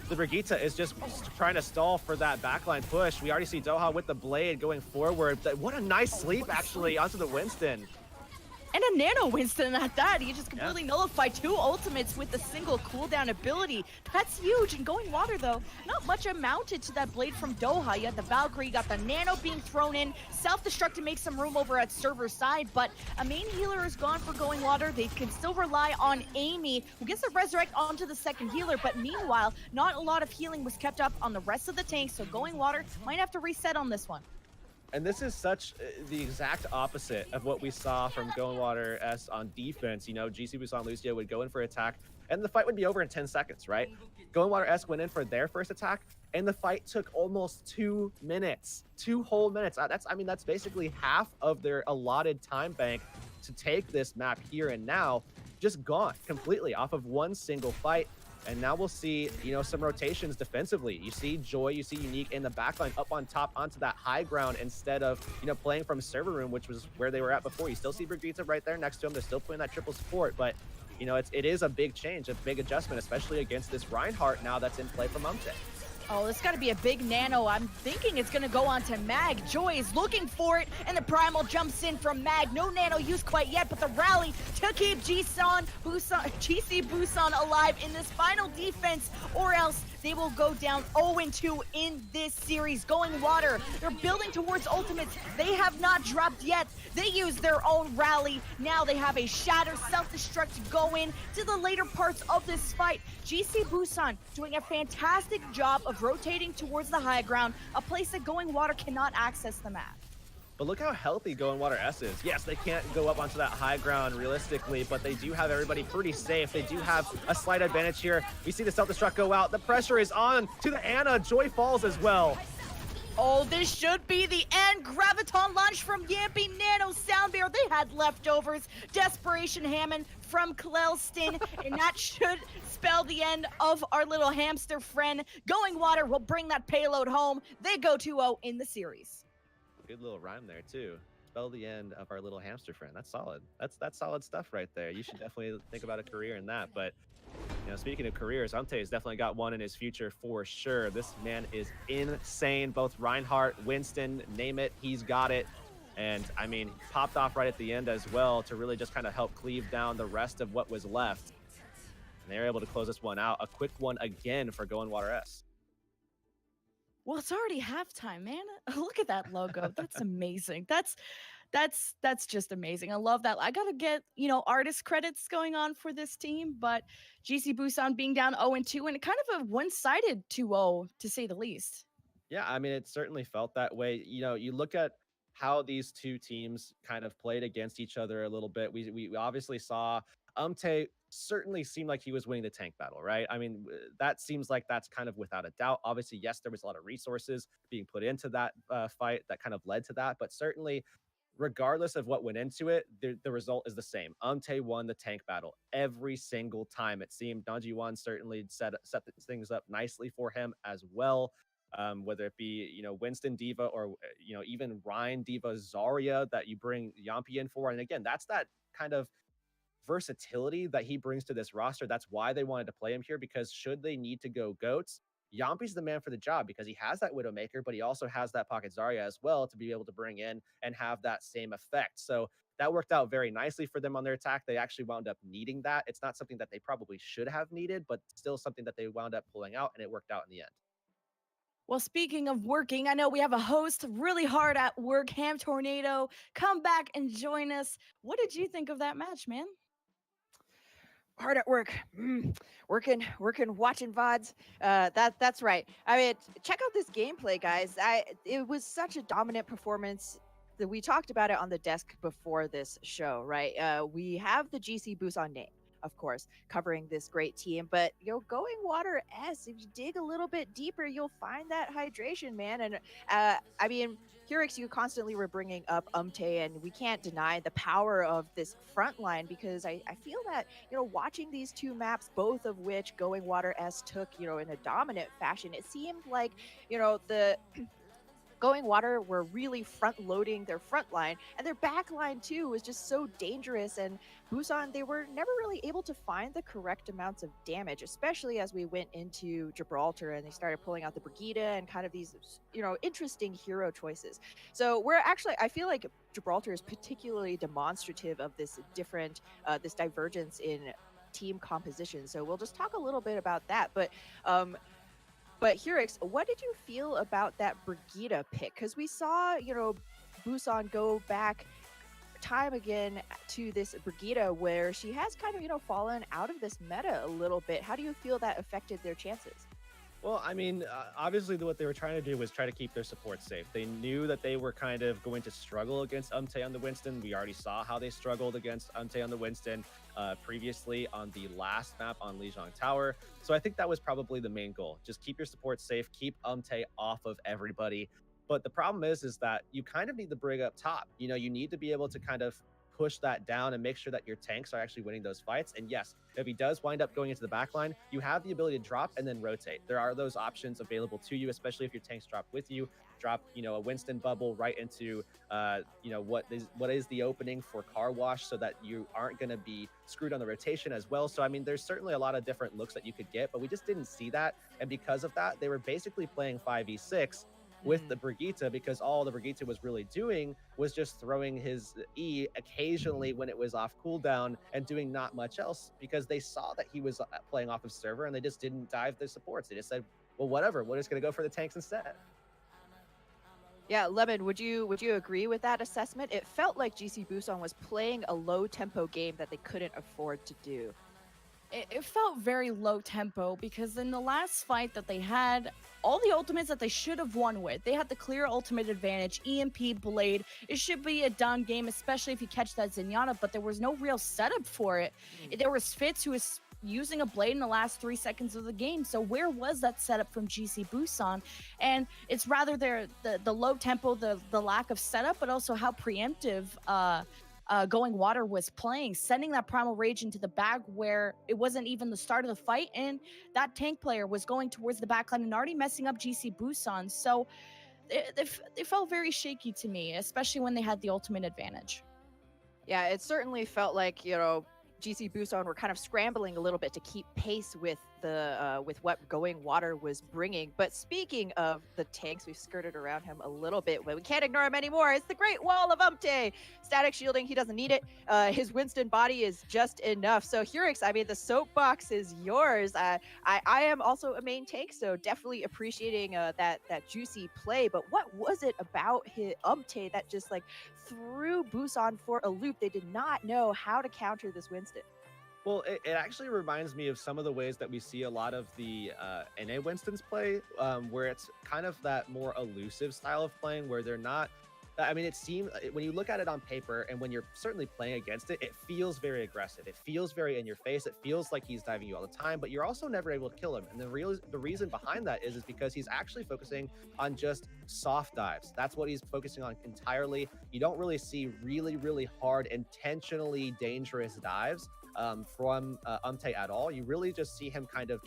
the Brigitte is just trying to stall for that backline push. We already see Doha with the blade going forward. What a nice sleep, actually, onto the Winston. And a Nano Winston at that. He just completely nullified 2 ultimates with a single cooldown ability. That's huge. And Goin Water, though, not much amounted to that blade from Doha. You had the Valkyrie, you got the Nano being thrown in. Self-destruct to make some room over at server side, but a main healer is gone for Goin Water. They can still rely on Amy, who gets the resurrect onto the second healer, but meanwhile, not a lot of healing was kept up on the rest of the tanks, so Goin Water might have to reset on this one. And this is such the exact opposite of what we saw from Goin Water S on defense. GC Busan Lucia would go in for attack, and the fight would be over in 10 seconds, right? Goin Water S went in for their first attack, and the fight took almost 2 minutes. 2 whole minutes. That's basically half of their allotted time bank to take this map here and now, just gone completely off of one single fight. And now we'll see, some rotations defensively. You see Joy, you see Unique in the backline up on top onto that high ground instead of, playing from server room, which was where they were at before. You still see Brigitte right there next to him. They're still playing that triple support, but, it is a big change, a big adjustment, especially against this Reinhardt now that's in play from Umte. Oh, this got to be a big nano. I'm thinking it's going to go on to Mag. Joy is looking for it, and the Primal jumps in from Mag. No nano used quite yet, but the rally to keep GC Busan alive in this final defense, or else they will go down 0-2 in this series. Goin Water, they're building towards ultimates. They have not dropped yet. They use their own rally. Now they have a shatter self-destruct go in to the later parts of this fight. GC Busan doing a fantastic job of rotating towards the high ground, a place that Goin Water cannot access the map. But look how healthy Goin Water S is. Yes, they can't go up onto that high ground realistically, but they do have everybody pretty safe. They do have a slight advantage here. We see the self-destruct go out. The pressure is on to the Ana. Joy falls as well. Oh, this should be the end. Graviton launch from Yampi, Nano, Soundbear. They had leftovers. Desperation Hammond from Clelston, and that should spell the end of our little hamster friend. Goin Water will bring that payload home. They go 2-0 in the series. Good little rhyme there, too. spell the end of our little hamster friend. That's solid. That's solid stuff right there. You should definitely think about a career in that. But speaking of careers, Amte has definitely got one in his future for sure. This man is insane. Both Reinhardt, Winston, name it, he's got it. And I mean, he popped off right at the end as well to really just kind of help cleave down the rest of what was left. And they're able to close this one out. A quick one again for Goin Water S. Well, it's already halftime, man. Look at that logo. That's amazing. That's just amazing. I love that. I gotta get artist credits going on for this team, but GC Busan being down 0-2 and kind of a one-sided 2-0 to say the least. Yeah, I mean, it certainly felt that way. You look at how these two teams kind of played against each other a little bit. We obviously saw Umte certainly seemed like he was winning the tank battle, right? I mean, that seems like that's kind of without a doubt. Obviously, yes, there was a lot of resources being put into that fight that kind of led to that, but certainly regardless of what went into it, the result is the same. Umte won the tank battle every single time. It seemed Nanjiwan certainly set things up nicely for him as well. Whether it be Winston Diva or even Ryan Diva Zarya that you bring Yampi in for, and again, that's that kind of versatility that he brings to this roster. That's why they wanted to play him here, because should they need to go goats, Yampi's the man for the job because he has that Widowmaker, but he also has that Pocket Zarya as well to be able to bring in and have that same effect. So that worked out very nicely for them on their attack. They actually wound up needing that. It's not something that they probably should have needed, but still something that they wound up pulling out, and it worked out in the end. Well, speaking of working, I know we have a host really hard at work, Ham Tornado. Come back and join us. What did you think of that match, man? Hard at work, working, watching VODs. That's right. I mean, check out this gameplay, guys. It was such a dominant performance that we talked about it on the desk before this show, right? We have the GC Busan name, of course, covering this great team, but Going Water S, if you dig a little bit deeper, you'll find that hydration, man. And I mean, Hurix, you constantly were bringing up Umte, and we can't deny the power of this front line, because I feel that, watching these two maps, both of which Going Water S took, in a dominant fashion, it seemed like, the Going Water were really front loading their front line, and their back line too was just so dangerous. And Busan, they were never really able to find the correct amounts of damage, especially as we went into Gibraltar and they started pulling out the Brigitte and kind of these, interesting hero choices. So I feel like Gibraltar is particularly demonstrative of this this divergence in team composition. So we'll just talk a little bit about that. But Hurix, what did you feel about that Brigitte pick? Because we saw, Busan go back time again to this Brigitte where she has kind of, fallen out of this meta a little bit. How do you feel that affected their chances? Well, I mean, obviously what they were trying to do was try to keep their support safe. They knew that they were kind of going to struggle against Umte on the Winston. We already saw how they struggled against Umte on the Winston previously on the last map on Lijiang Tower. So I think that was probably the main goal. Just keep your support safe, keep Umte off of everybody. But the problem is that you kind of need the Brig up top. You need to be able to kind of push that down and make sure that your tanks are actually winning those fights. And yes, if he does wind up going into the backline, you have the ability to drop and then rotate. There are those options available to you, especially if your tanks drop with you. Drop, a Winston bubble right into, what is the opening for car wash, so that you aren't going to be screwed on the rotation as well. So, I mean, there's certainly a lot of different looks that you could get, but we just didn't see that. And because of that, they were basically playing 5v6 with the Brigitte, because all the Brigitte was really doing was just throwing his E occasionally when it was off cooldown and doing not much else, because they saw that he was playing off of server and they just didn't dive the supports. They just said, well, whatever, we're just going to go for the tanks instead. Yeah, Lemon, would you agree with that assessment? It felt like GC Busan was playing a low tempo game that they couldn't afford to do. It felt very low tempo, because in the last fight that they had, all the ultimates that they should have won with, they had the clear ultimate advantage, EMP, Blade. It should be a done game, especially if you catch that Zenyatta, but there was no real setup for it. There was Fitz, who was using a Blade in the last 3 seconds of the game. So where was that setup from GC Busan? And it's rather the low tempo, the lack of setup, but also how preemptive Going Water was playing, sending that Primal Rage into the bag where it wasn't even the start of the fight, and that tank player was going towards the backline and already messing up GC Busan. So they felt very shaky to me, especially when they had the ultimate advantage. Yeah, it certainly felt like, GC Busan were kind of scrambling a little bit to keep pace with with what Going Water was bringing. But speaking of the tanks, we've skirted around him a little bit, but we can't ignore him anymore. It's the Great Wall of Umte. Static shielding, he doesn't need it. His Winston body is just enough. So Hurix, I mean, the soapbox is yours. I am also a main tank, so definitely appreciating that juicy play. But what was it about his Umte that just like threw Busan for a loop? They did not know how to counter this Winston. Well, it actually reminds me of some of the ways that we see a lot of the NA Winstons play, where it's kind of that more elusive style of playing where they're not. I mean, it seems when you look at it on paper and when you're certainly playing against it, it feels very aggressive. It feels very in your face. It feels like he's diving you all the time, but you're also never able to kill him. And the reason behind that is because he's actually focusing on just soft dives. That's what he's focusing on entirely. You don't really see really, really hard, intentionally dangerous dives from Umte at all. You really just see him kind of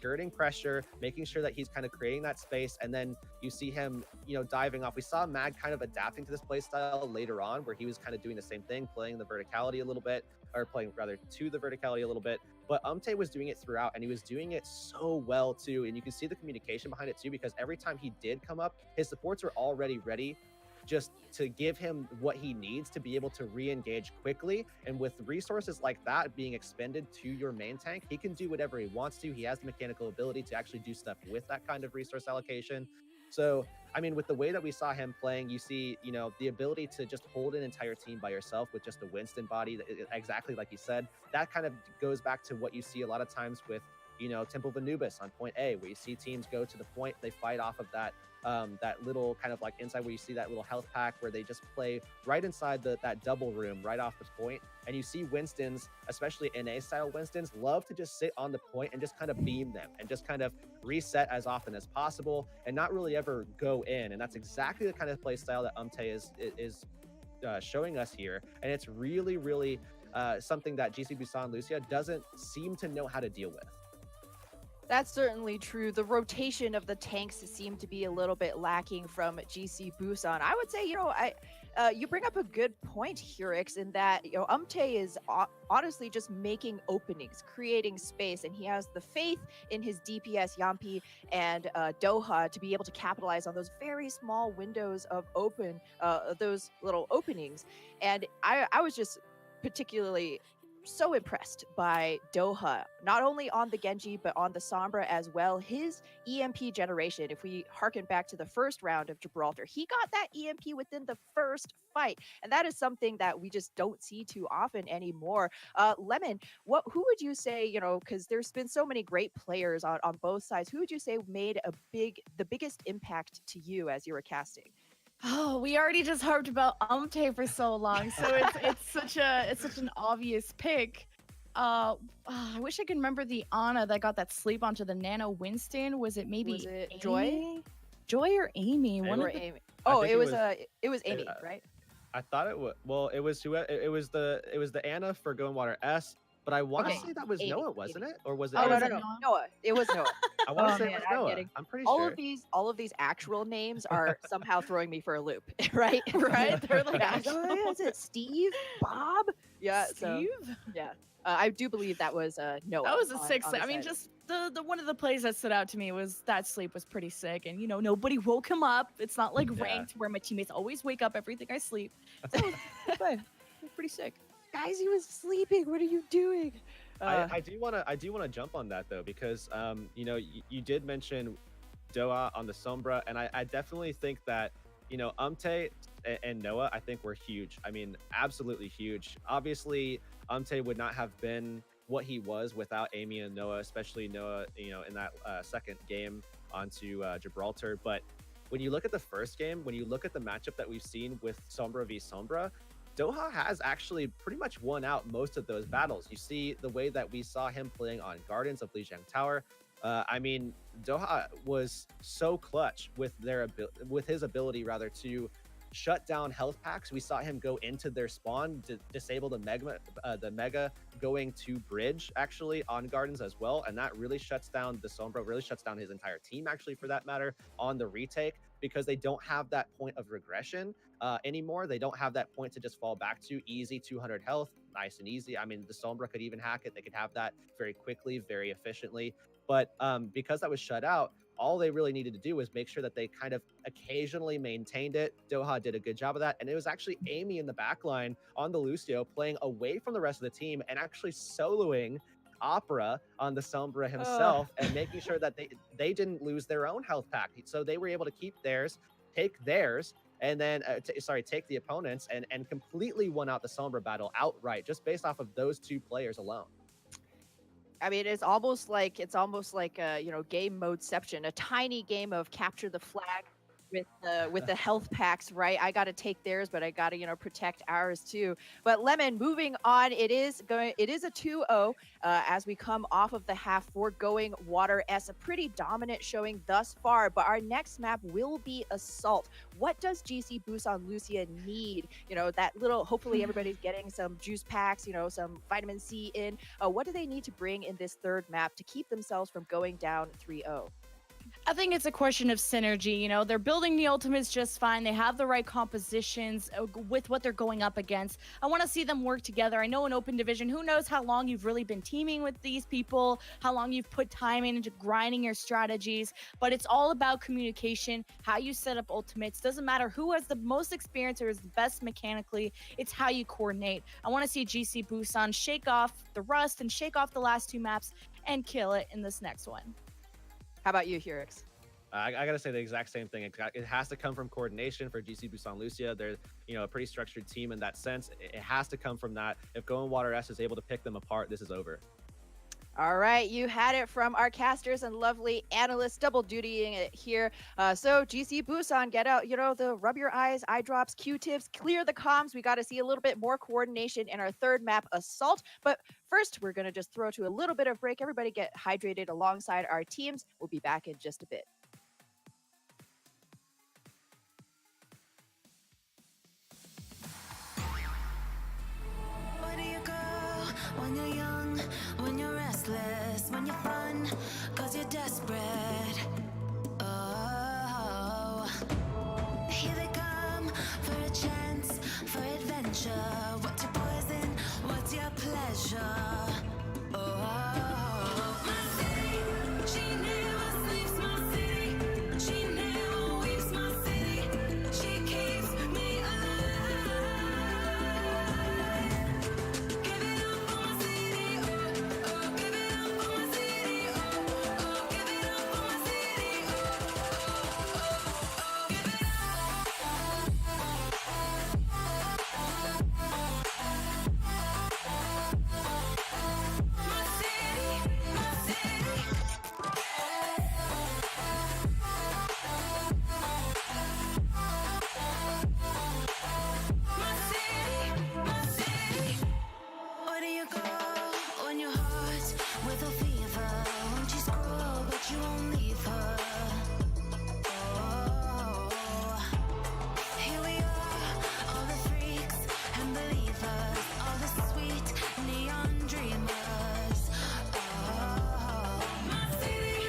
curating pressure, making sure that he's kind of creating that space, and then you see him, diving off. We saw Mag kind of adapting to this play style later on, where he was kind of doing the same thing, playing the verticality a little bit, or playing rather to the verticality a little bit. But Umte was doing it throughout, and he was doing it so well too. And you can see the communication behind it too, because every time he did come up, his supports were already ready just to give him what he needs to be able to re-engage quickly. And with resources like that being expended to your main tank, he can do whatever he wants to. He has the mechanical ability to actually do stuff with that kind of resource allocation. So, I mean, with the way that we saw him playing, you see, the ability to just hold an entire team by yourself with just a Winston body, exactly like you said. That kind of goes back to what you see a lot of times with, Temple of Anubis on point A, where you see teams go to the point, they fight off of that little kind of like inside where you see that little health pack where they just play right inside that double room right off the point. And you see Winstons, especially NA style Winstons, love to just sit on the point and just kind of beam them and just kind of reset as often as possible and not really ever go in. And that's exactly the kind of play style that Umte is showing us here. And it's really, really something that GC Busan Lucia doesn't seem to know how to deal with. That's certainly true. The rotation of the tanks seemed to be a little bit lacking from GC Busan. I would say, you bring up a good point, Hurix, in that, Umte is honestly just making openings, creating space, and he has the faith in his DPS Yampi and Doha to be able to capitalize on those very small windows of those little openings. And I was just particularly so impressed by Doha, not only on the Genji, but on the Sombra as well. His EMP generation, if we harken back to the first round of Gibraltar, he got that EMP within the first fight. And that is something that we just don't see too often anymore. Lemon, who would you say, because there's been so many great players on both sides, who would you say made the biggest impact to you as you were casting? Oh, we already just harped about Umte for so long, so it's such an obvious pick. I wish I could remember the Ana that got that sleep onto the Nano Winston. Was it maybe Amy? Joy or Amy? Amy. Oh, it was Amy, right? I thought it was. Well, it was the Ana for Going Water S. But I want to say that was Amy, Noah, wasn't it? Or was it? Oh, no. Noah. It was Noah. I want to say it was Noah. I'm pretty all sure. All of these actual names are somehow throwing me for a loop, right? Right? They're like, is it Steve? Bob? Yeah. Steve? So, yeah. I do believe that was Noah. That was a sick sleep. I mean, just the one of the plays that stood out to me was that sleep was pretty sick. And, nobody woke him up. It's not like ranked where my teammates always wake up every time I sleep. So, it was pretty sick. Guys, he was sleeping. What are you doing? I do want to jump on that though, because you did mention Doha on the Sombra, and I definitely think that Umte and Noah, I think, were huge. I mean, absolutely huge. Obviously, Umte would not have been what he was without Amy and Noah, especially Noah, in that second game onto Gibraltar. But when you look at the first game, when you look at the matchup that we've seen with Sombra v Sombra, Doha has actually pretty much won out most of those battles. You see the way that we saw him playing on Gardens of Lijiang Tower. I mean, Doha was so clutch with his ability rather to shut down health packs. We saw him go into their spawn to disable the mega going to bridge actually on Gardens as well, and that really shuts down the Sombra, really shuts down his entire team actually for that matter on the retake. because they don't have that point of regression anymore. They don't have that point to just fall back to. Easy 200 health, nice and easy. I mean, the Sombra could even hack it. They could have that very quickly, very efficiently. But because that was shut out, all they really needed to do was make sure that they kind of occasionally maintained it. Doha did a good job of that. And it was actually Amy in the backline on the Lucio playing away from the rest of the team and actually soloing Opera on the Sombra himself and making sure that they didn't lose their own health pack. So they were able to keep theirs, take theirs, and then take the opponents and completely won out the Sombra battle outright just based off of those two players alone. I mean, it's almost like game modeception, a tiny game of capture the flag with the health packs, right? I got to take theirs, but I got to protect ours too. But Lemon, moving on, it is a 2-0 as we come off of the half for Going Water S, a pretty dominant showing thus far. But our next map will be Assault. What does GC Busan Lucia need? That little. Hopefully everybody's getting some juice packs, some vitamin C in. What do they need to bring in this third map to keep themselves from going down 3-0? I think it's a question of synergy. They're building the ultimates just fine. They have the right compositions with what they're going up against. I want to see them work together. I know in open division, who knows how long you've really been teaming with these people, how long you've put time into grinding your strategies, but it's all about communication, how you set up ultimates. Doesn't matter who has the most experience or is the best mechanically, it's how you coordinate. I want to see GC Busan shake off the rust and shake off the last two maps and kill it in this next one. How about you, Hurix? I gotta say the exact same thing. It has to come from coordination for GC Busan Lucia. They're a pretty structured team in that sense. It has to come from that. If Going Water S is able to pick them apart, this is over. All right, you had it from our casters and lovely analysts, double dutying it here. So GC Busan, get out, the rub your eyes, eye drops, Q-tips, clear the comms. We got to see a little bit more coordination in our third map, Assault. But first, we're going to just throw to a little bit of break. Everybody get hydrated alongside our teams. We'll be back in just a bit. Where do you go when you're young, when you're restless, when you're fun, 'cause you're desperate? Oh, here they come for a chance, for adventure. What's your poison? What's your pleasure? Oh, my city, she never sleeps, my city, she never weeps, my city, she keeps me alive. Give it up for my city, oh, oh, give it up for my city, oh, oh, give it up for my city, oh, oh, oh, give it my city, my city. My city, my city. Where do you go when your heart with a fever? Won't you scroll, but you won't leave her? Oh, here we are, all the freaks and believers, all the sweet neon dreamers. Oh, my city.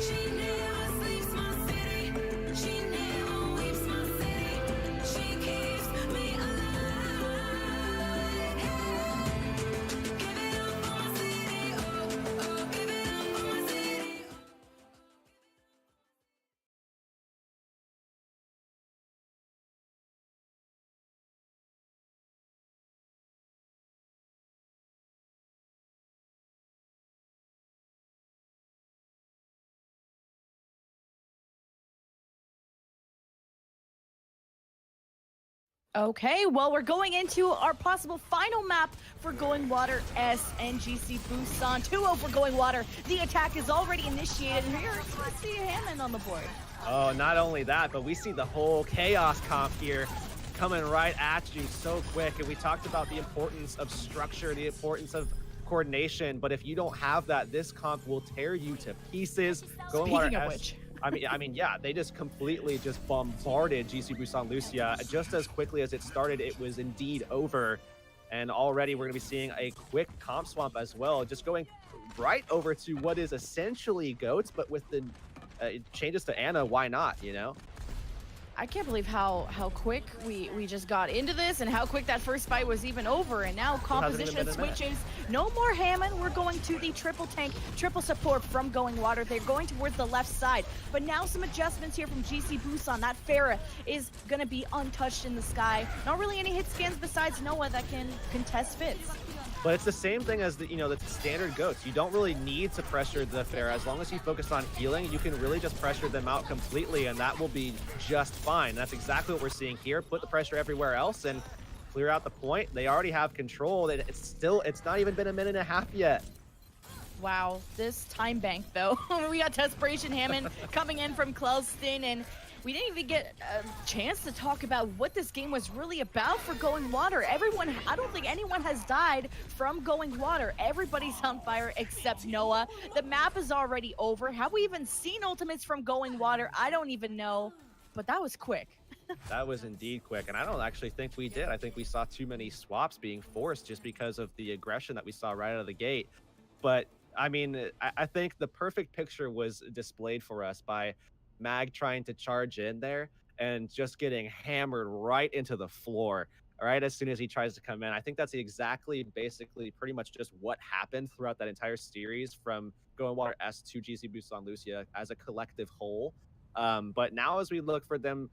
She never sleeps, my city. She never weeps, my city. She keeps me alive. Give it up for my city, oh, oh, give it up for my city. Okay, well, we're going into our possible final map for Going Water S and GC Busan. 2-0 for Going Water. The attack is already initiated, and here let's see Hammond on the board. Oh, not only that, but we see the whole chaos comp here coming right at you so quick. And we talked about the importance of structure, the importance of coordination, but if you don't have that, this comp will tear you to pieces. Going Water Speaking of S, which, I mean, yeah, they just completely just bombarded GC Busan Lucia. Just as quickly as it started, it was indeed over. And already we're going to be seeing a quick comp swamp as well, just going right over to what is essentially GOATs, but with the changes to Ana, why not, you know? I can't believe how quick we just got into this and how quick that first fight was even over. And now hasn't even composition been a minute. switches. No more Hammond. We're going to the triple tank, triple support from Going Water. They're going towards the left side. But now some adjustments here from GC Busan. That Farah is going to be untouched in the sky. Not really any hit scans besides Noah that can contest Fitz. But it's the same thing as the, the standard GOATs. You don't really need to pressure the Farah. As long as you focus on healing, you can really just pressure them out completely, and that will be just fine. That's exactly what we're seeing here. Put the pressure everywhere else and clear out the point. They already have control. It's not even been a minute and a half yet. Wow, this time bank though. We got Desperation Hammond coming in from Clelston, and we didn't even get a chance to talk about what this game was really about for Going Water. I don't think anyone has died from Going Water. Everybody's on fire except Noah. The map is already over. Have we even seen ultimates from Going Water? I don't even know, but that was quick. That was indeed quick, and I don't actually think we did. I think we saw too many swaps being forced just because of the aggression that we saw right out of the gate. But, I mean, I think the perfect picture was displayed for us by Mag trying to charge in there and just getting hammered right into the floor right as soon as he tries to come in. I think that's basically pretty much just what happened throughout that entire series from Going Water S to GC Busan Lucia as a collective whole. But now as we look for them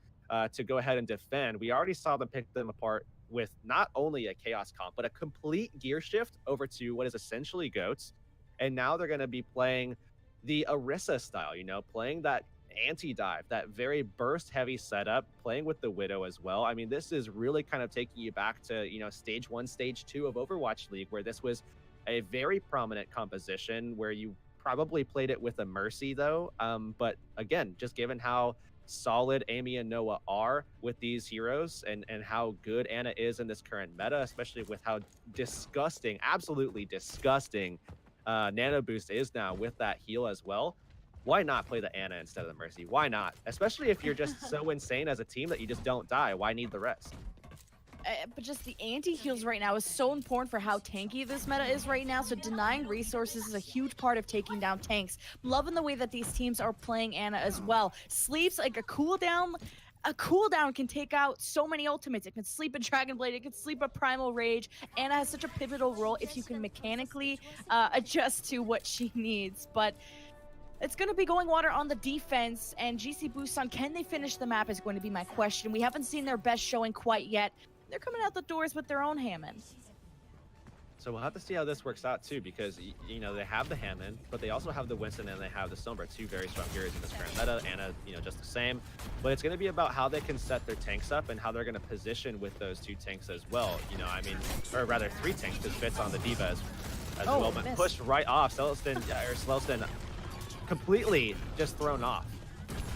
to go ahead and defend, we already saw them pick them apart with not only a chaos comp, but a complete gear shift over to what is essentially GOATs. And now they're going to be playing the Orisa style, playing that anti-dive, that very burst heavy setup, playing with the Widow as well. I mean, this is really kind of taking you back to, stage 1, stage 2 of Overwatch League, where this was a very prominent composition where you probably played it with a Mercy though. But again, just given how solid Amy and Noah are with these heroes and how good Ana is in this current meta, especially with how disgusting, absolutely disgusting Nano Boost is now with that heal as well. Why not play the Ana instead of the Mercy? Why not? Especially if you're just so insane as a team that you just don't die. Why need the rest? But just the anti-heals right now is so important for how tanky this meta is right now. So denying resources is a huge part of taking down tanks. Loving the way that these teams are playing Ana as well. Sleeps like a cooldown. A cooldown can take out so many ultimates. It can sleep a Dragon Blade. It can sleep a Primal Rage. Ana has such a pivotal role if you can mechanically adjust to what she needs. But it's going to be Going Water on the defense, and GC Busan, can they finish the map is going to be my question. We haven't seen their best showing quite yet. They're coming out the doors with their own Hammond. So we'll have to see how this works out too, because they have the Hammond, but they also have the Winston and they have the Sombra, two very strong heroes in this current meta. Ana, just the same. But it's going to be about how they can set their tanks up and how they're going to position with those two tanks as well. Or rather 3 tanks, because Fitz on the Diva as well, but pushed right off. Slelston completely just thrown off.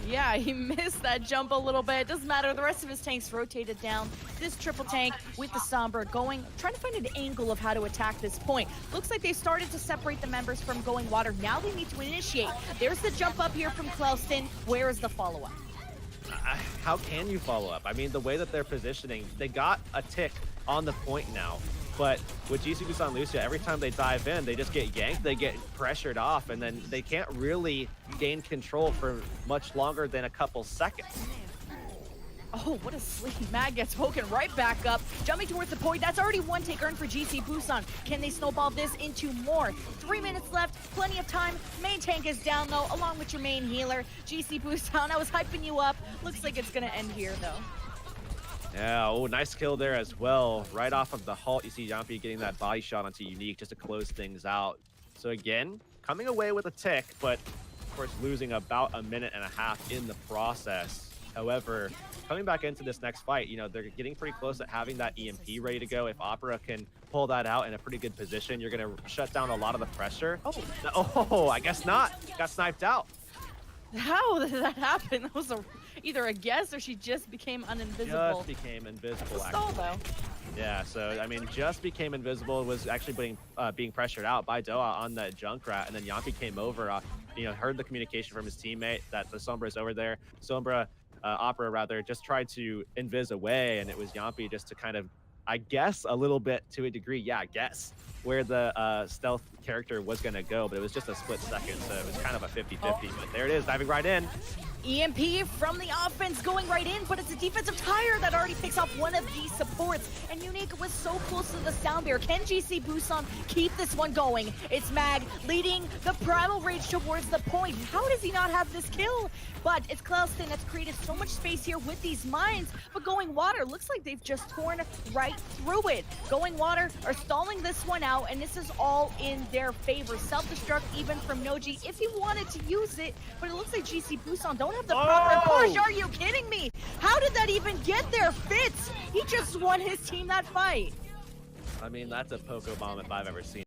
Yeah, he missed that jump a little bit. Doesn't matter. The rest of his tanks rotated down. This triple tank with the Sombra trying to find an angle of how to attack this point. Looks like they started to separate the members from Going Water. Now they need to initiate. There's the jump up here from Clelston. Where is the follow-up? How can you follow up? I mean, the way that they're positioning, they got a tick on the point now. But with GC Busan Lucia, every time they dive in, they just get yanked, they get pressured off, and then they can't really gain control for much longer than a couple seconds. Oh, what a sleep. Mag gets woken right back up. Jumping towards the point. That's already 1 take earned for GC Busan. Can they snowball this into more? 3 minutes left. Plenty of time. Main tank is down, though, along with your main healer. GC Busan, I was hyping you up. Looks like it's going to end here, though. Yeah, nice kill there as well. Right off of the halt, you see Yampi getting that body shot onto Unique just to close things out. So again, coming away with a tick, but of course losing about a minute and a half in the process. However, coming back into this next fight, they're getting pretty close at having that EMP ready to go. If Opera can pull that out in a pretty good position, you're going to shut down a lot of the pressure. Oh, I guess not. Got sniped out. How did that happen? That was a either a guess or she just became uninvisible. Just became invisible. It's a stall, though. Yeah, so I mean, just became invisible, was actually being pressured out by Doa on that Junkrat, and then Yampi came over, heard the communication from his teammate that the Sombra is over there. Opera rather, just tried to invis away, and it was Yampi just to kind of, I guess, a little bit to a degree, guess where the stealth character was going to go, but it was just a split second, so it was kind of a 50-50, but there it is, diving right in. EMP from the offense going right in, but it's a defensive tire that already picks off one of these supports. And Unique was so close to the sound barrier. Can GC Busan keep this one going? It's Mag leading the Primal Rage towards the point. How does he not have this kill? But it's Clouston that's created so much space here with these mines. But Going Water looks like they've just torn right through it. Going Water are stalling this one out, and this is all in their favor. Self-destruct even from Noji if he wanted to use it, but it looks like GC Busan don't have the proper push. Are you kidding me? How did that even get there, Fitz? He just won his team that fight. I mean, that's a Poke Bomb if I've ever seen